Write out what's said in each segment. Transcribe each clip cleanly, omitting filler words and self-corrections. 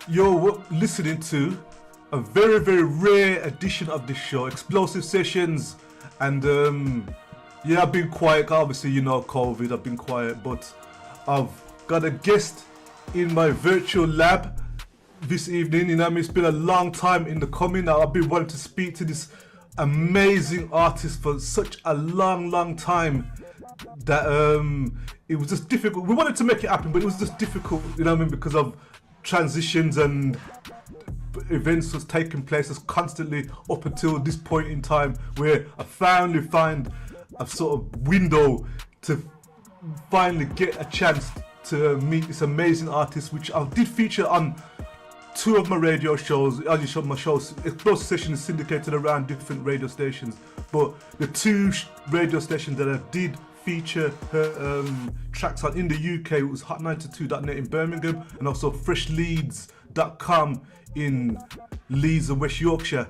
You're listening to a very, very rare edition of this show, Explosive Sessions. And I've been quiet. Obviously, COVID, I've been quiet. But I've got a guest in my virtual lab this evening. It's been a long time in the coming. I've been wanting to speak to this amazing artist for such a long time that it was just difficult. We wanted to make it happen, but it was just difficult, because of transitions and events was taking place constantly up until this point in time where I finally find a sort of window to finally get a chance to meet this amazing artist, which I did feature on two of my radio shows. My shows, Explosive Session is syndicated around different radio stations, but the two radio stations that I did feature her tracks on in the UK was hot92.net in Birmingham and also freshleads.com in Leeds and West Yorkshire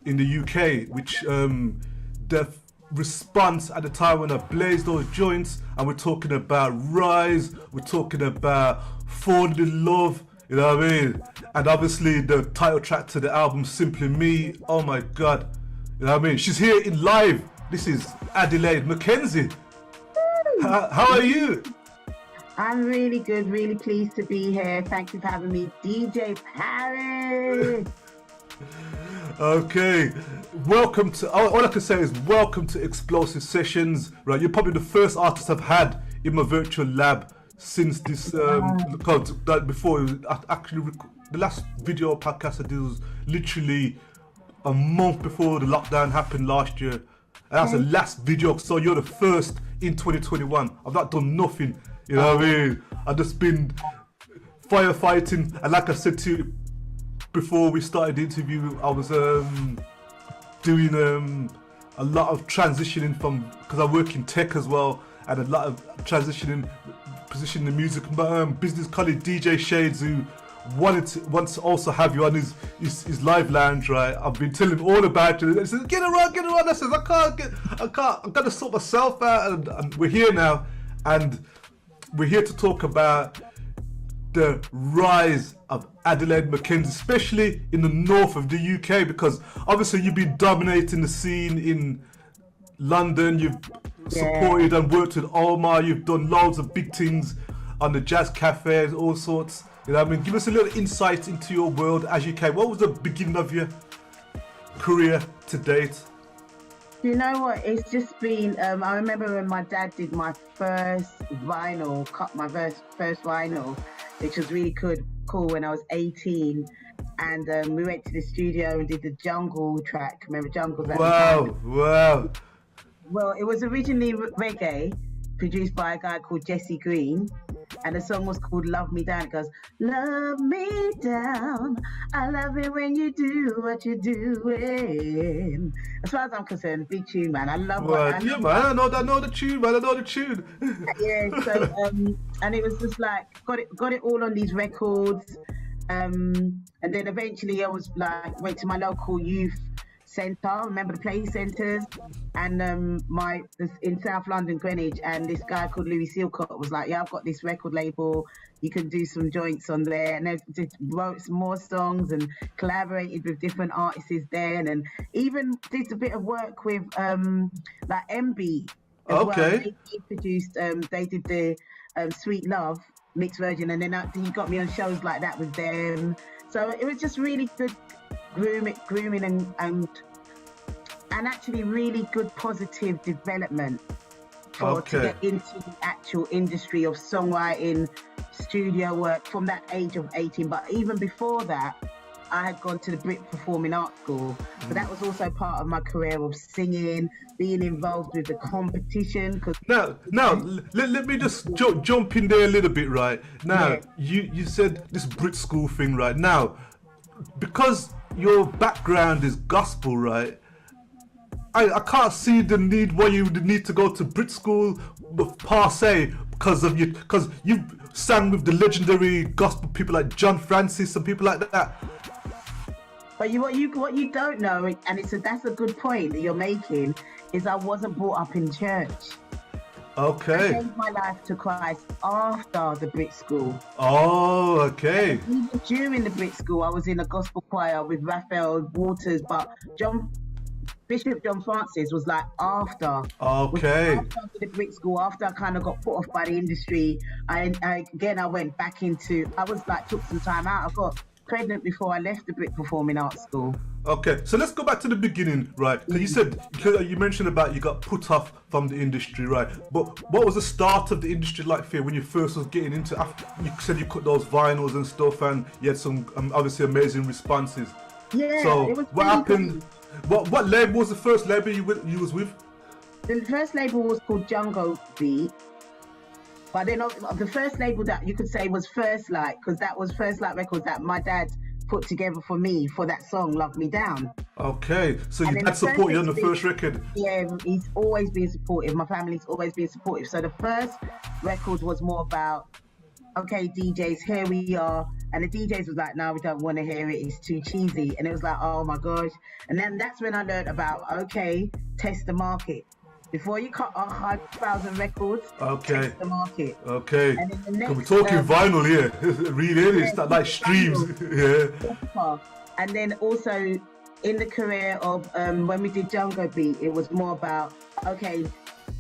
in the UK, which the response at the time when I blazed those joints, and we're talking about Rise, we're talking about Falling in Love, you know what I mean? And obviously the title track to the album, Simply Me. Oh my God, you know what I mean? She's here in live. This is Adelaide Mackenzie. How are you? I'm really good, really pleased to be here. Thank you for having me, DJ Paris. Okay, welcome to, all I can say is welcome to Explosive Sessions. Right, you're probably the first artist I've had in my virtual lab since this, because before, actually, the last video podcast I did was literally a month before the lockdown happened last year. And that's the last video, so you're the first in 2021. I've not done nothing, you know what I mean? I've just been firefighting, and like I said to you before we started the interview, I was doing a lot of transitioning from, because I work in tech as well, and a lot of positioning the music. My business colleague DJ Shades, who wants to also have you on his live lounge, right? I've been telling him all about it. He says, get around. I says, I can't, I've got to sort myself out, and we're here now, and we're here to talk about the rise of Adelaide Mackenzie, especially in the north of the UK, because obviously you've been dominating the scene in London. You've supported and worked with Omar. You've done loads of big things on the jazz cafes, all sorts. You know what I mean? Give us a little insight into your world as you came. What was the beginning of your career to date? You know what? It's just been, I remember when my dad did my first vinyl, cut my first vinyl, which was really cool when I was 18. And we went to the studio and did the Jungle track. Remember Jungle? Wow. Well, it was originally reggae, produced by a guy called Jesse Green. And the song was called Love Me Down. It goes, love me down. I love it when you do what you're doing. As far as I'm concerned, big tune, man. I love it. Yeah, man. I know the tune, man. I know the tune. Yeah, so, and it was just like, got it all on these records. And then eventually I was like, went to my local youth centre, remember the play centres, and in South London, Greenwich, and this guy called Louis Silcott was like, yeah, I've got this record label, you can do some joints on there, and I just wrote some more songs and collaborated with different artists then, and even did a bit of work with like MB as well. They produced, they did the Sweet Love mixed version, and then he got me on shows like that with them. So it was just really good grooming and actually really good positive development to get into the actual industry of songwriting, studio work from that age of 18. But even before that, I had gone to the Brit Performing Arts School. So that was also part of my career of singing, being involved with the competition. Now, let me just jump in there a little bit, right? Now, you said this Brit School thing, right? Now, because your background is gospel, right? I can't see the need why you would need to go to Brit School per se, because you sang with the legendary gospel people like John Francis and people like that. But what you don't know, and that's a good point that you're making, is I wasn't brought up in church. I Okay. gave my life to Christ after the Brit School. Oh, okay. Even during the Brit School, I was in a gospel choir with Raphael Waters, but Bishop John Francis was like after. Okay. After the Brit School, after I kind of got put off by the industry, I went back into. I was like took some time out. I got pregnant before I left the Brit Performing Arts School. Okay, so let's go back to the beginning, right? Because you mentioned about you got put off from the industry, right? But what was the start of the industry like for you when you first was getting into? After you said you cut those vinyls and stuff, and you had some obviously amazing responses. Yeah. So it was what really happened? What label was the first label you was with? The first label was called Jungle Beat. But then the first label that you could say was First Light, because that was First Light Records that my dad put together for me for that song Love Me Down. Okay, so And your then dad the supported you on the first first record. Yeah, he's always been supportive. My family's always been supportive. So the first record was more about, okay, DJs, here we are. And the DJs was like, no, we don't want to hear it. It's too cheesy. And it was like, oh my gosh. And then that's when I learned about, okay, test the market. Before you cut 100,000 records, Okay. test the market. Okay. And then the next, We're talking vinyl here. Really, it's not like streams. Yeah. And then also in the career of when we did Jungle Beat, it was more about, okay,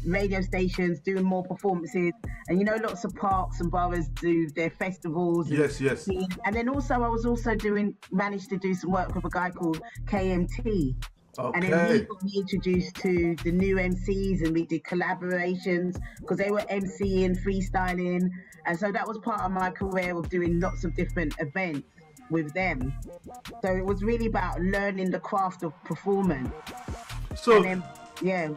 radio stations doing more performances, and lots of parks and boroughs do their festivals. Yes. And then also I was also managed to do some work with a guy called KMT. And then he Okay. got me introduced to the new MCs, and we did collaborations because they were MCing, freestyling. And so that was part of my career of doing lots of different events with them. So it was really about learning the craft of performance. So. And then, yeah.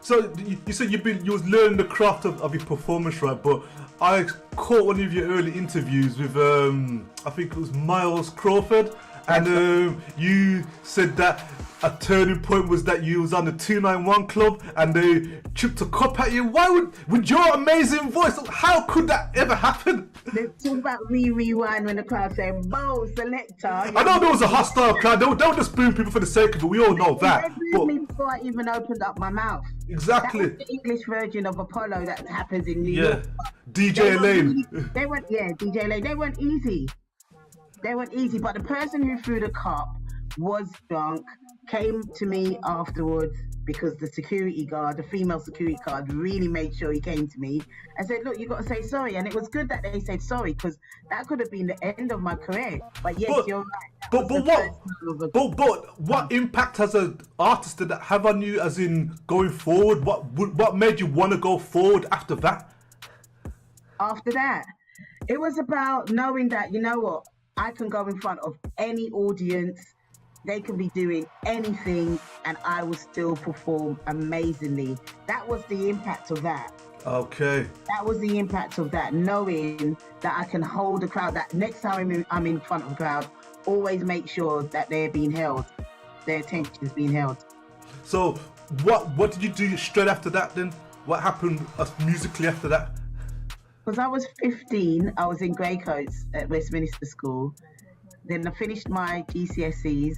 So you said you was learning the craft of your performance, right? But I caught one of your early interviews with I think it was Miles Crawford, and you said that a turning point was that you was on the 291 Club and they chipped a cup at you. Why with your amazing voice? How could that ever happen? They talk about rewind when the crowd say, "Bo, selector." I know there was a hostile crowd. Don't just boo people for the sake of it. We all know that. They booed But me before I even opened up my mouth. exactly. That was the English version of Apollo that happens in New Yeah. York. DJ Elaine. DJ Elaine. They weren't easy. But the person who threw the cup was drunk, came to me afterwards because the security guard, the female security guard, really made sure he came to me and said, look, you got to say sorry. And it was good that they said sorry, because that could have been the end of my career. But yes, you're right. But what impact has an artist did that have on you, as in going forward? What made you want to go forward after that? After that, it was about knowing that, you know what, I can go in front of any audience. They can be doing anything and I will still perform amazingly. That was the impact of that. Okay. That was the impact of that, knowing that I can hold the crowd. That next time I'm in front of the crowd, always make sure that they're being held. Their attention is being held. So what did you do straight after that then? What happened musically after that? Because I was 15, I was in Greycoats at Westminster School. Then I finished my GCSEs.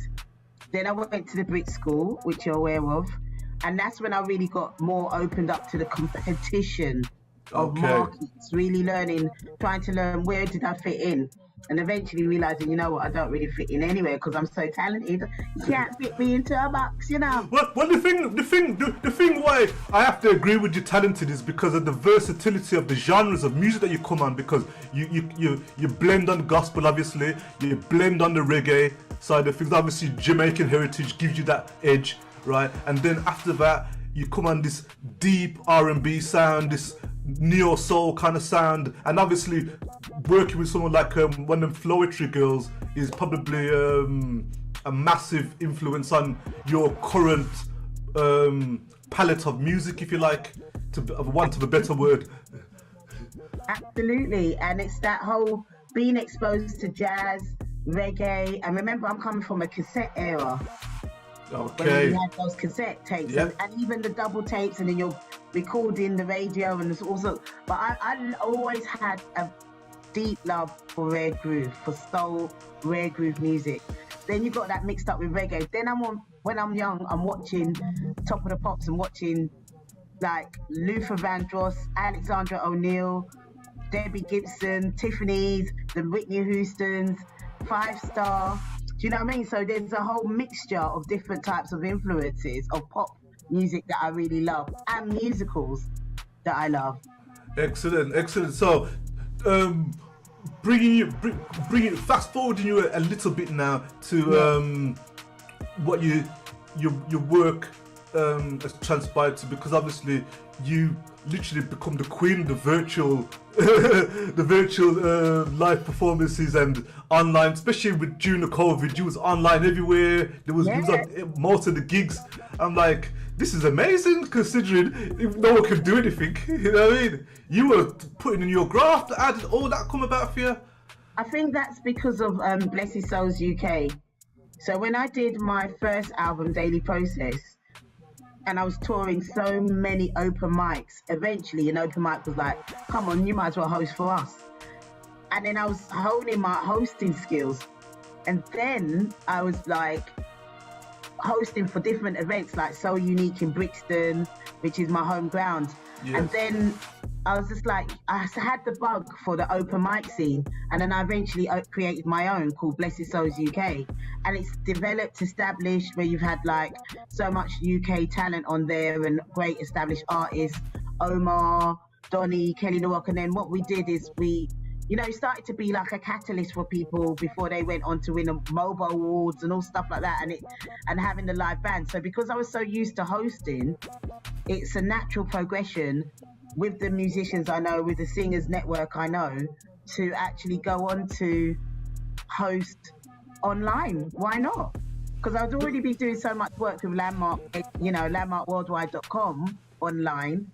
Then I went to the Brit School, which you're aware of. And that's when I really got more opened up to the competition of markets, really trying to learn where did I fit in. And eventually realizing, you know what, I don't really fit in anywhere because I'm so talented. You can't fit me into a box, you know. Well, the thing why I have to agree with you talented is because of the versatility of the genres of music that you come on. Because you blend on the gospel, obviously, you blend on the reggae side of things. Obviously, Jamaican heritage gives you that edge, right? And then after that, you come on this deep R&B sound, this neo soul kind of sound, and obviously working with someone like one of them Flowetry girls is probably a massive influence on your current palette of music, if you like, to want of a better word. Absolutely, and it's that whole being exposed to jazz, reggae, and remember I'm coming from a cassette era. Okay. When you had those cassette tapes, Yep. and even the double tapes, and then you're recording the radio, and there's also. But I always had a deep love for rare groove, for soul, rare groove music. Then you got that mixed up with reggae. Then when I'm young, I'm watching Top of the Pops and watching like Luther Vandross, Alexandra O'Neill, Debbie Gibson, Tiffany's, the Whitney Houstons, 5 Star. Do you know what I mean? So there's a whole mixture of different types of influences of pop music that I really love, and musicals that I love. Excellent. So, bringing fast forwarding you a little bit now to what your work has transpired to, because obviously you literally become the queen of the virtual live performances and online, especially with during the COVID. You was online everywhere. You was on most of the gigs. I'm like, this is amazing, considering if no one can do anything. You know what I mean? You were putting in your graft. How did all that come about for you? I think that's because of Bless His Souls UK. So when I did my first album, Daily Process, and I was touring so many open mics, eventually an open mic was like, come on, you might as well host for us. And then I was honing my hosting skills. And then I was like hosting for different events like So Unique in Brixton, which is my home ground. Yes. And then I was just like, I had the bug for the open mic scene, and then I eventually created my own called Bless His Souls UK, and it's developed, established, where you've had like so much UK talent on there and great established artists, Omar, Donny, Kelly LaRock. And then what we did is we, you know, started to be like a catalyst for people before they went on to win a mobile awards and all stuff like that, and having the live band. So because I was so used to hosting, it's a natural progression with the musicians I know, with the singers network I know, to actually go on to host online. Why not? Because I'd already been doing so much work with Landmark, you know, landmarkworldwide.com online,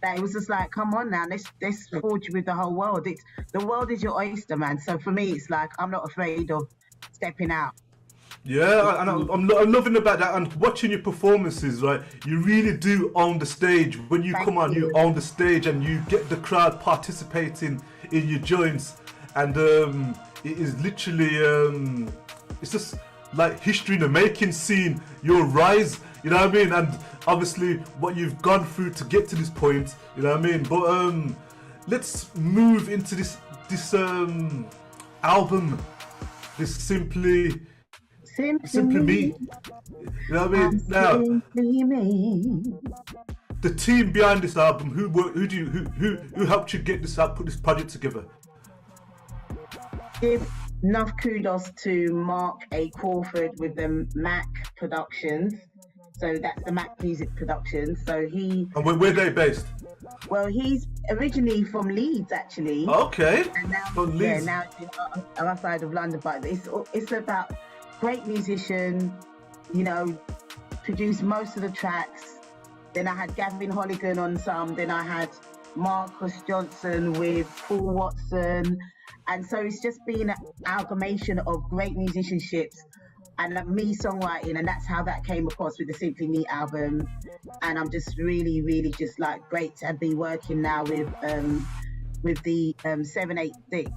that it was just like, come on now, let's forge with the whole world. The world is your oyster, man. So for me, it's like, I'm not afraid of stepping out. Yeah, and I'm loving about that, and watching your performances, right? You really do own the stage. When you come on, you own the stage, and you get the crowd participating in your joints, and it is literally, it's just like history in the making, seeing your rise, you know what I mean? And obviously what you've gone through to get to this point, you know what I mean? But let's move into this album, this Simply Me. You know what I mean? Now, the team behind this album, who helped you get this out, put this project together? Give enough kudos to Mark A. Crawford with the Mac Productions. So that's the Mac Music Productions. So he. And where are they based? Well, he's originally from Leeds, actually. Okay. And now, from Leeds. now it's outside of London, but it's about great musician, you know, produced most of the tracks. Then I had Gavin Holligan on some. Then I had Marcus Johnson with Paul Watson. And so it's just been an amalgamation of great musicianships and me songwriting, and that's how that came across with the Simply Me album. And I'm just really, really just like great to be working now with the 786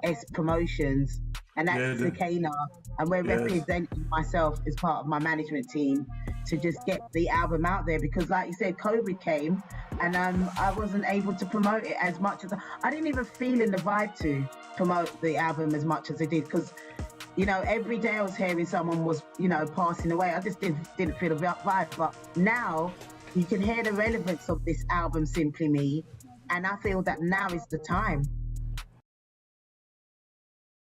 S Promotions, and that's Sakana, and we're representing myself as part of my management team to just get the album out there, because like you said, COVID came and I wasn't able to promote it as much as I didn't even feel in the vibe to promote the album as much as I did, because you know, every day I was hearing someone was, you know, passing away. I just didn't feel the vibe. But now you can hear the relevance of this album, Simply Me, and I feel that now is the time.